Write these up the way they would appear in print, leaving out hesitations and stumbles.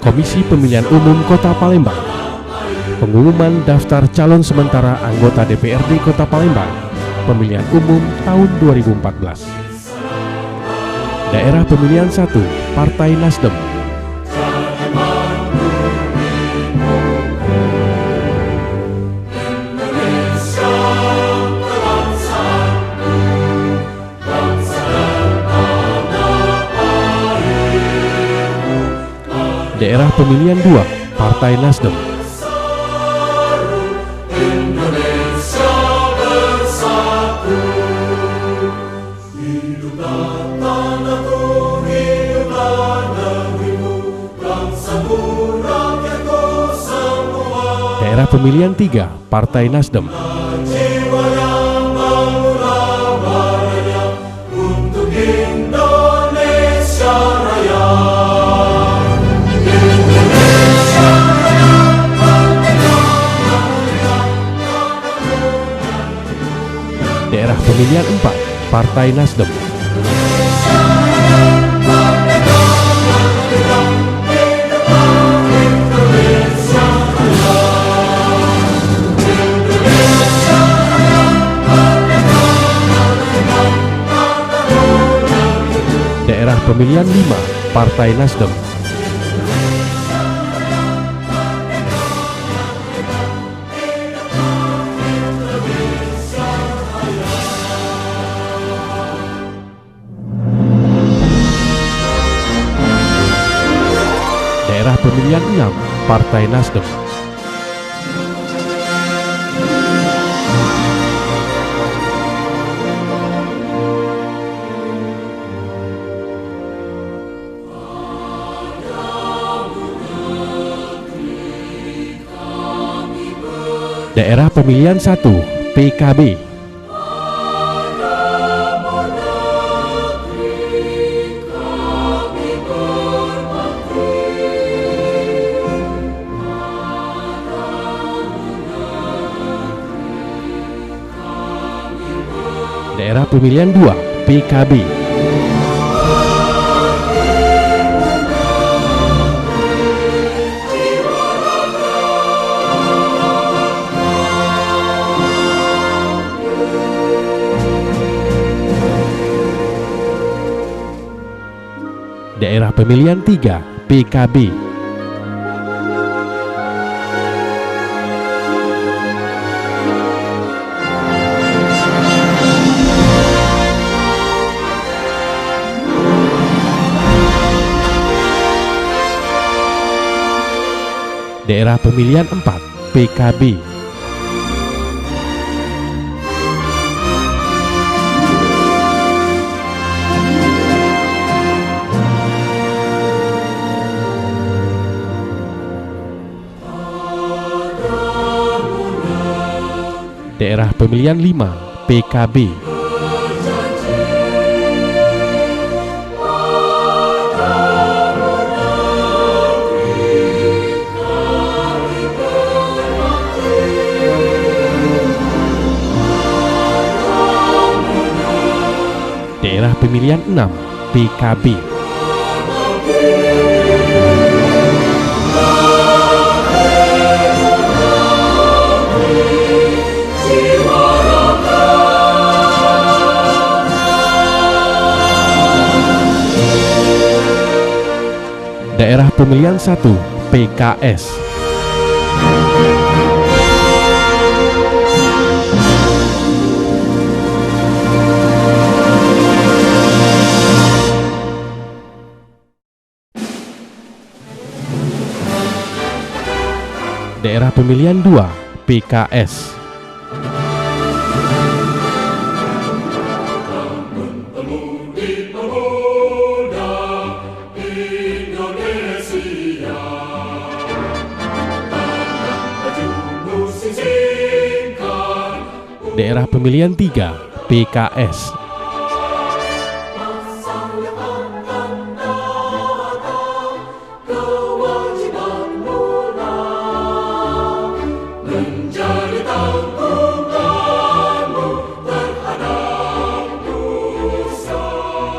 Komisi Pemilihan Umum Kota Palembang. Pengumuman daftar calon sementara anggota DPRD Kota Palembang pemilihan umum tahun 2014. Daerah pemilihan 1, Partai Nasdem. Daerah pemilihan 2, Partai Nasdem. Daerah pemilihan 3, Partai Nasdem. Daerah pemilihan 4, Partai Nasdem. Daerah pemilihan 5, Partai Nasdem. Daerah pemilihan 6, Partai Nasdem. Daerah pemilihan 1, PKB. Daerah pemilihan 2, PKB. Daerah pemilihan 3, PKB. Daerah pemilihan 4, PKB. Daerah pemilihan 5, PKB. Daerah pemilihan 6, PKB. Daerah pemilihan 1, PKS. Daerah pemilihan 2, PKS. Daerah pemilihan 3, PKS.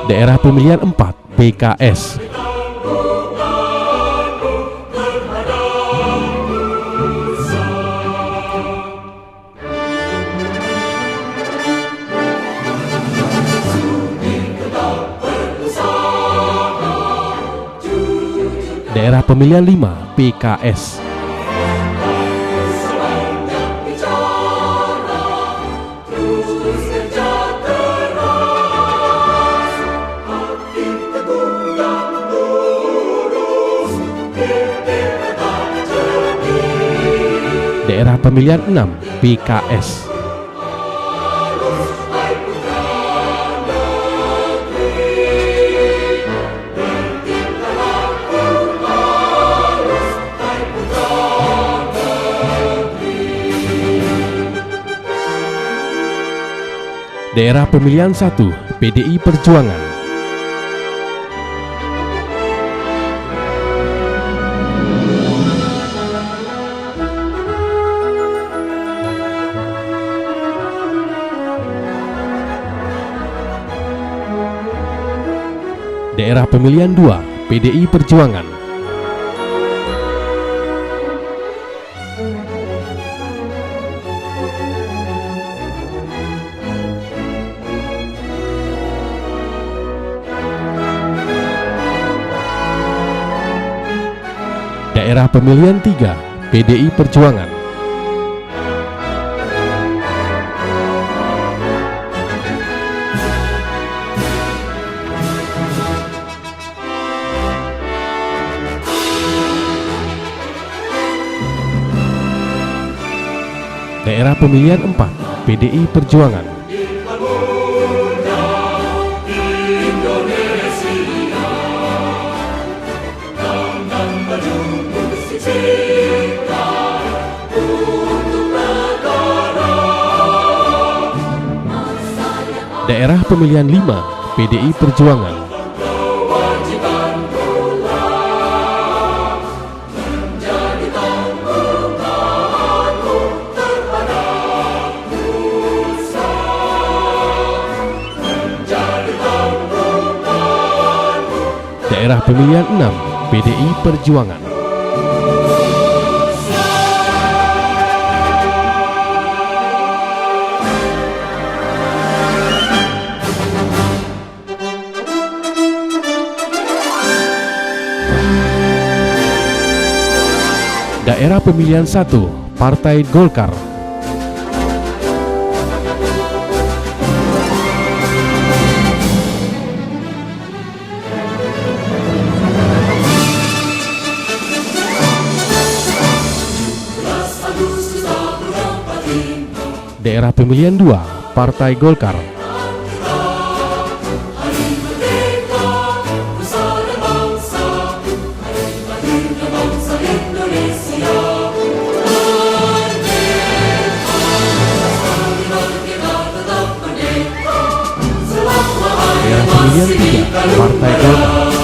Daerah pemilihan 4, PKS. Daerah pemilihan 5 PKS. Daerah pemilihan 6 PKS. Daerah pemilihan 1 PDI Perjuangan. Daerah pemilihan 2 PDI Perjuangan. Daerah pemilihan 3 PDI Perjuangan. Daerah pemilihan 4 PDI Perjuangan. Daerah pemilihan 5 PDI Perjuangan. Daerah pemilihan 6 PDI Perjuangan. Daerah pemilihan 1 Partai Golkar. Daerah pemilihan 2 Partai Golkar. Daerah pemilihan 3 Partai Golkar.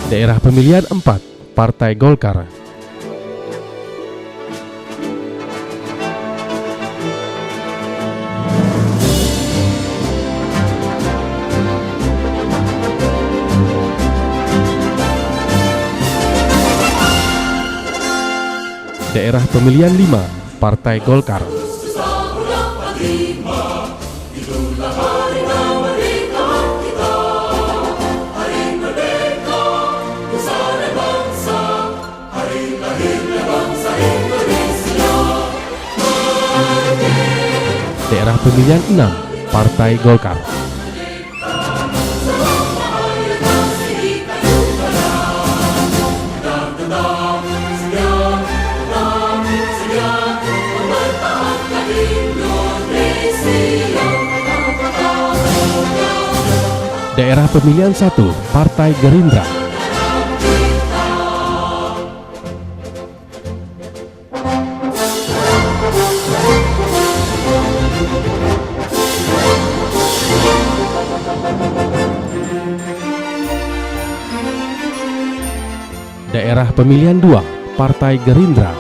Daerah pemilihan 4 Partai Golkar. Daerah pemilihan 5 Partai Golkar. Daerah pemilihan 6 Partai Golkar. Daerah pemilihan 1 Partai Gerindra. Daerah pemilihan 2 Partai Gerindra.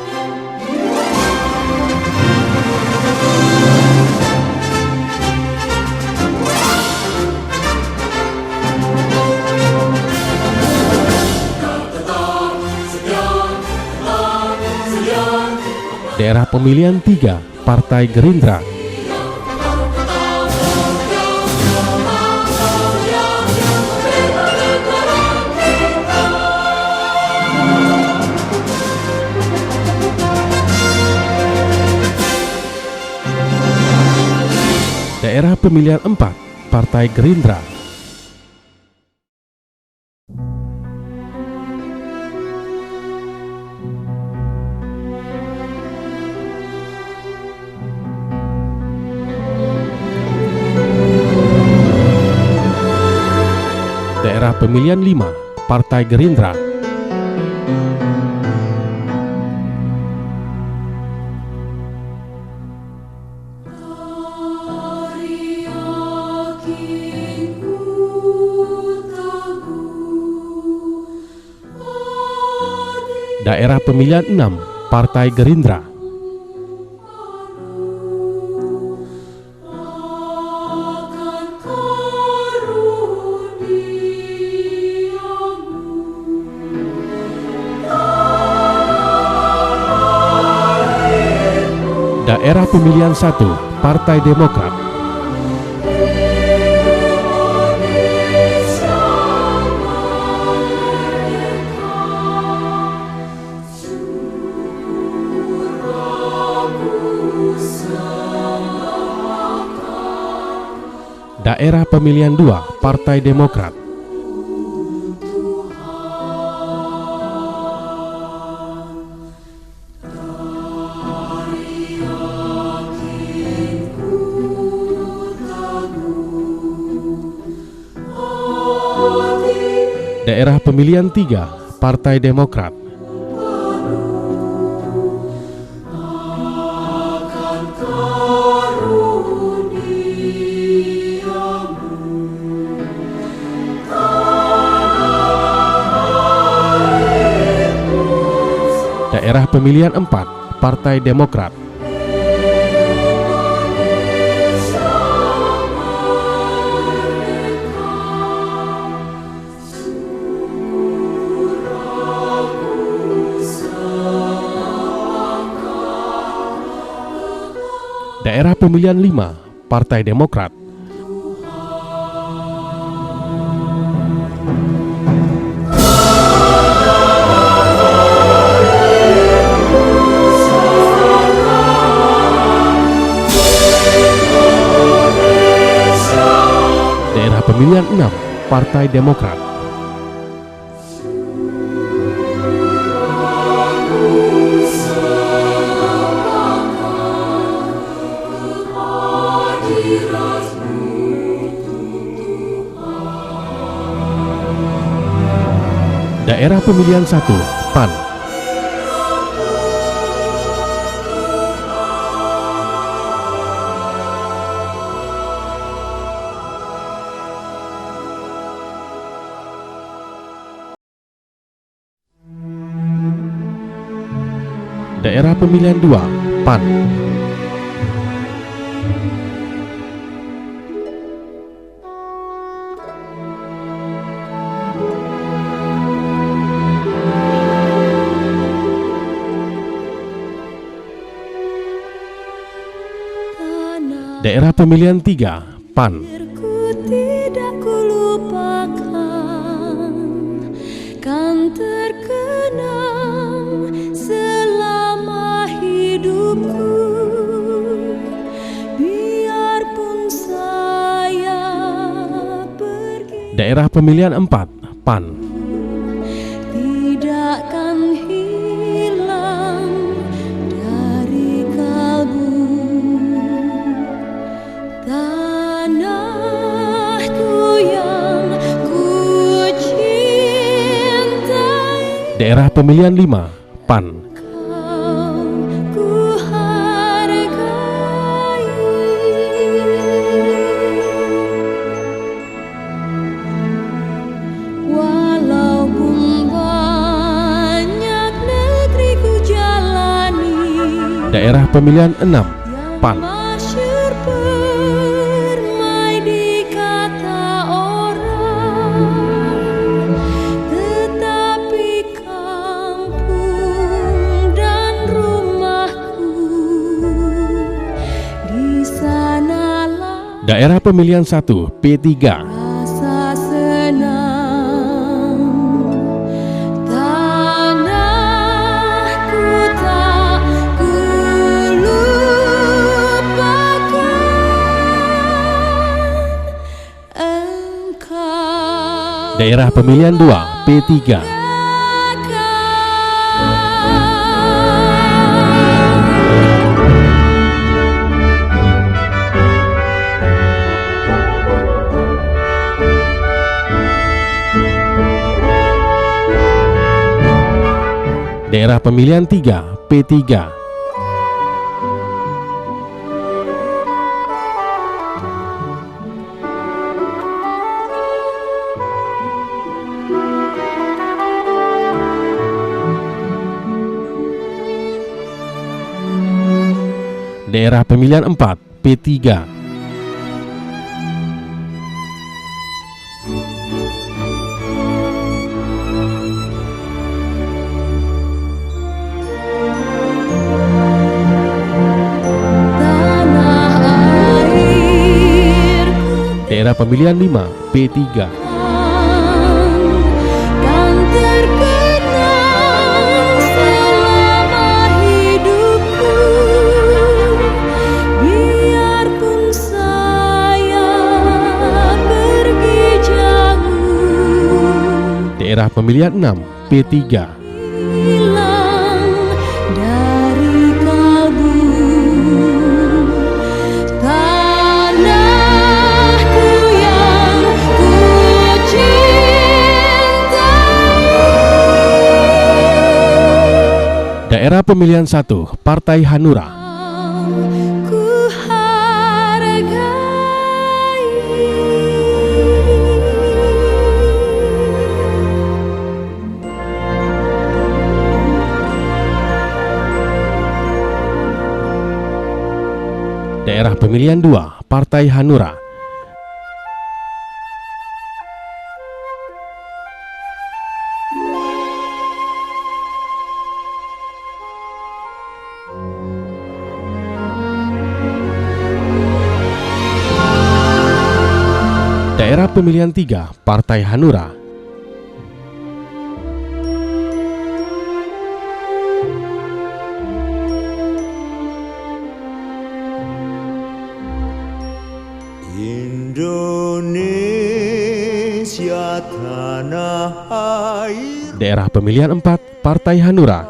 Daerah pemilihan 3, Partai Gerindra. Daerah pemilihan 4, Partai Gerindra. Daerah pemilihan 5, Partai Gerindra. Daerah pemilihan 6, Partai Gerindra. Daerah pemilihan 1, Partai Demokrat. Daerah pemilihan 2, Partai Demokrat. Daerah pemilihan 3, Partai Demokrat. Daerah pemilihan 4, Partai Demokrat. Daerah pemilihan 5, Partai Demokrat. Daerah pemilihan 6, Partai Demokrat. Daerah pemilihan 1, PAN. Daerah pemilihan 2, PAN. Daerah pemilihan 3, PAN. Tidak kulupakan, kan terkenang selama hidupku. Biarpun saya pergi, Daerah pemilihan 4, PAN. tidakkan hilang dari kalbu. Tanahku yang ku cintai, Daerah pemilihan 5, PAN. kau ku hargai. Walaupun banyak negeri ku jalani, Daerah pemilihan 6, PAN. masyhur permai di kata orang, tetapi kampung dan rumahku Daerah pemilihan 1 P3. rasa senang, tanahku tak kulupakan engkau. Daerah pemilihan 2 P3. Daerah pemilihan 3 P3. Daerah pemilihan 4 P3. Daerah pemilihan 5 P3. Kan terkenang selama hidupku, biarpun saya pergi jauh. Daerah pemilihan 6 P3. Hilang dari kalbu, tanahku yang ku cintai. Daerah pemilihan 1 Partai Hanura. Ku hargai. Daerah pemilihan 2 Partai Hanura. Daerah pemilihan 3 Partai Hanura. Indonesia tanah air, Daerah pemilihan 4 Partai Hanura.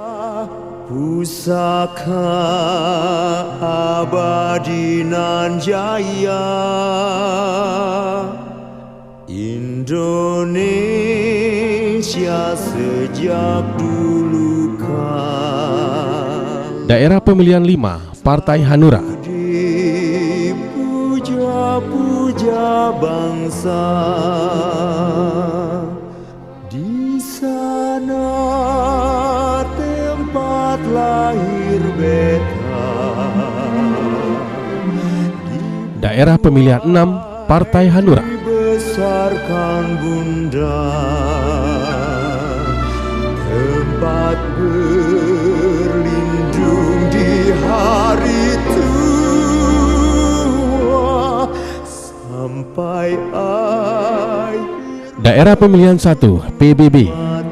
pusaka abadi nan jaya. Indonesia sejak dulu kala Daerah pemilihan 5 Partai Hanura. dipuja-puja bangsa. Di sana tempat lahir beta. Daerah pemilihan 6 Partai Hanura. Dibesarkan bunda, tempat berlindung di hari tua, sampai air Daerah pemilihan 1 PBB. mata.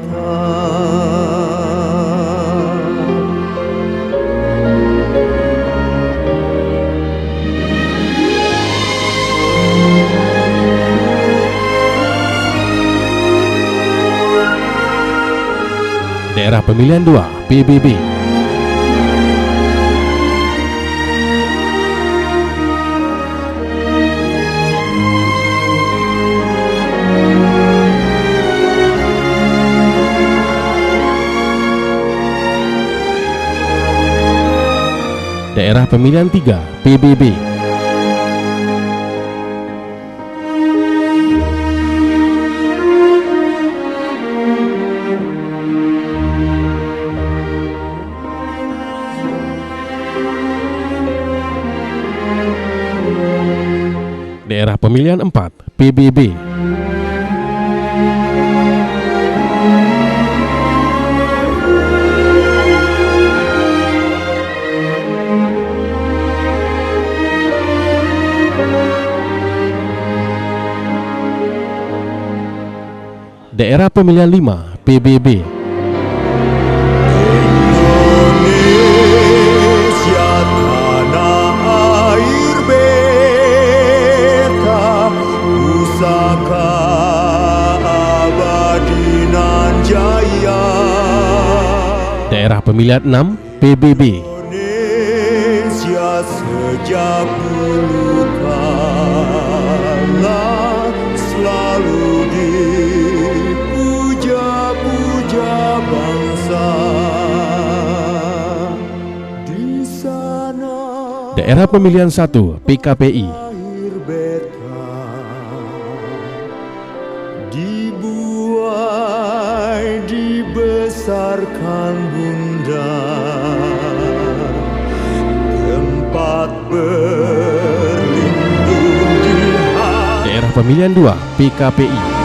Daerah pemilihan 2 PBB. Daerah pemilihan 3 PBB. Daerah pemilihan 4 PBB. Daerah pemilihan 5 PBB. Indonesia tanah air beta, pusaka abadi nan jaya. Daerah pemilihan 6 PBB. Indonesia sejak dulu kala selalu dipuja-puja bangsa. Di sana Daerah pemilihan 1 PKPI. lahir beta, dibuai dibesarkan bunda, tempat berlindung di hati Daerah pemilihan 2 PKPI.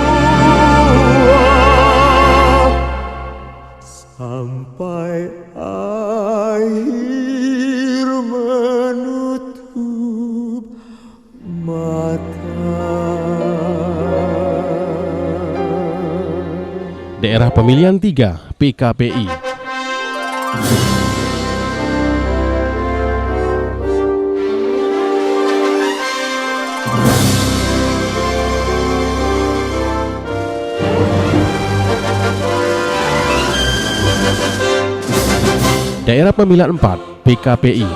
sampai akhir menutup mata. Daerah pemilihan 3 PKPI. Daerah pemilihan 4 PKPI.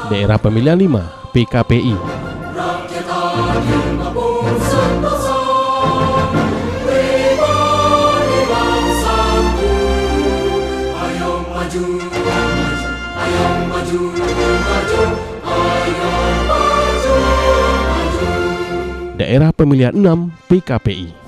Daerah pemilihan 5 PKPI. Daerah pemilihan 6 PKPI.